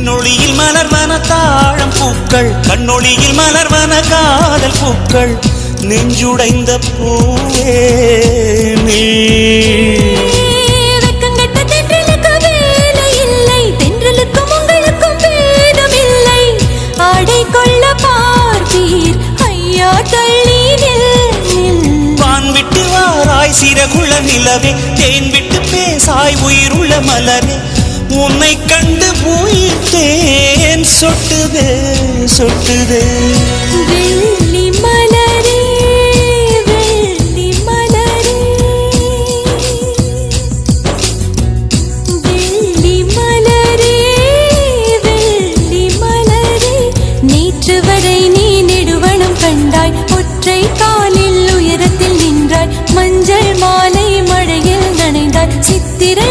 மின்னொளியில் மலர்வன தாழம் பூக்கள், கண்ணொளியில் மலர்வன காதல் பூக்கள், நெஞ்சுடைந்த பூவே நீ. வெக்கங்கட்ட தென்றலுக்கு வேலை இல்லை, தென்றலுக்கும் உங்களுக்கும் பேதம் இல்லை. ஆடை கொள்ள பார்த்தீர் ஐயா தள்ளி நில். வான் விட்டு வாராய் சிறகுள்ள நிலவே, தேன் விட்டு பேசாய் உயிருள்ள மலரே, உன்னை கண்டு உயிர் தேன் சொட்டுதே சொட்டுதே. வெள்ளி மலரே வெள்ளி மலரே வெள்ளி மலரே வெள்ளி மலரே, நேற்று வரை நீ நெடுவனம் கண்டாய், ஒற்றை காலில் உயரத்தில் நின்றாய், மஞ்சள் மாலை மழையில் நனைந்தாய், சித்திரை